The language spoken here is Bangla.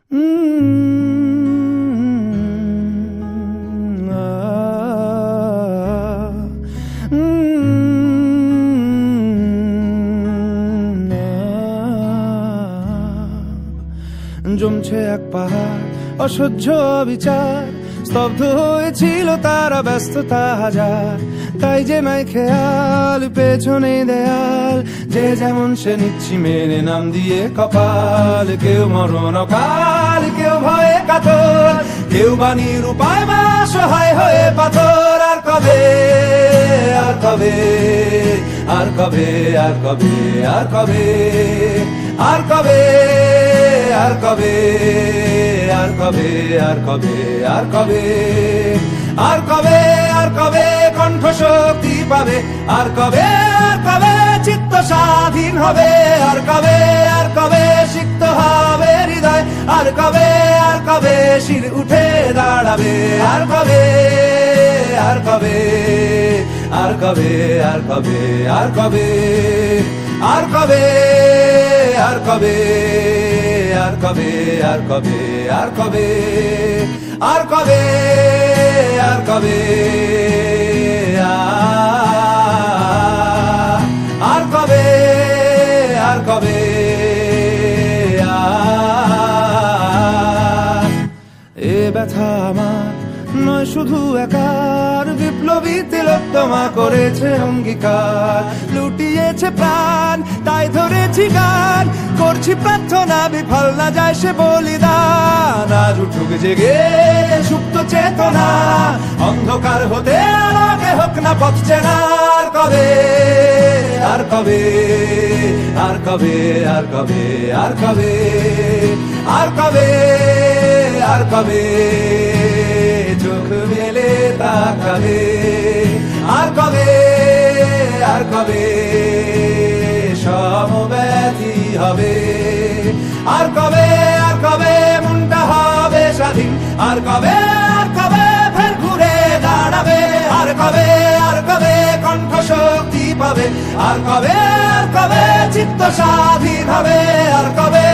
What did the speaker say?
জমছে এক পাহাড় অসহ্য বিচার, স্তব্ধ হয়েছিল তারা ব্যস্ততা হাজার। তাই যে নাই খেয়াল পেছনে দেয়াল, যে যেমন সে নিচ্ছি মেনে নাম দিয়ে কপাল। কেউ মরণ অকাল, কেউ ভয়ে কাতর, কেউ বাণীর উপায় বা সহায় হয়ে পাথর। আর কবে, আর কবে, আর কবে, আর কবে, আর কবে, আর কবে, আর কবে, আর কবে, আর কবে, আর কবে, আর কবে, আর কবে কণ্ঠ শক্তি পাবে। আর কবে, আর কবে চিত্ত স্বাধীন হবে। আর কবে, আর কবে সিক্ত হবে হৃদয়। আর কবে, আর কবে শির উঠে দাঁড়াবে। আর কবে, আর কবে, আর কবে, আর কবে, আর কবে, আর কবে, আর কবে, আর কবে, আর কবে, আর কবে, আর কবে, আর কবে, আর কবে, আর কবে, এ ব্যথা আমার নয় শুধু একার, বিপ্লবী তিলোত্তমা করেছে অঙ্গীকার। লুটিয়েছে প্রাণ তাই ধরেছি গান, করছি প্রার্থনা বিফল না যায় সে বলিদান। আজ উঠুক জেগে সুপ্ত চেতনা, অন্ধকার হতে আলোকে হোক না পথ চেনা। আর কবে, আর কবে, আর কবে, আর কবে, আর কবে, আর কবে, আর কবে চোখ মেলে তাকাবে। আর কবে, আর কবে সমব্যথী হবে। আর কবে, আর কবে মনটা হবে স্বাধীন। আর কবে, আর কবে ফের ঘুরে দাঁড়াবে। আর কবে, আর কবে কণ্ঠ শক্তি পাবে। আর কবে, আর কবে চিত্ত স্বাধীন হবে। আর কবে,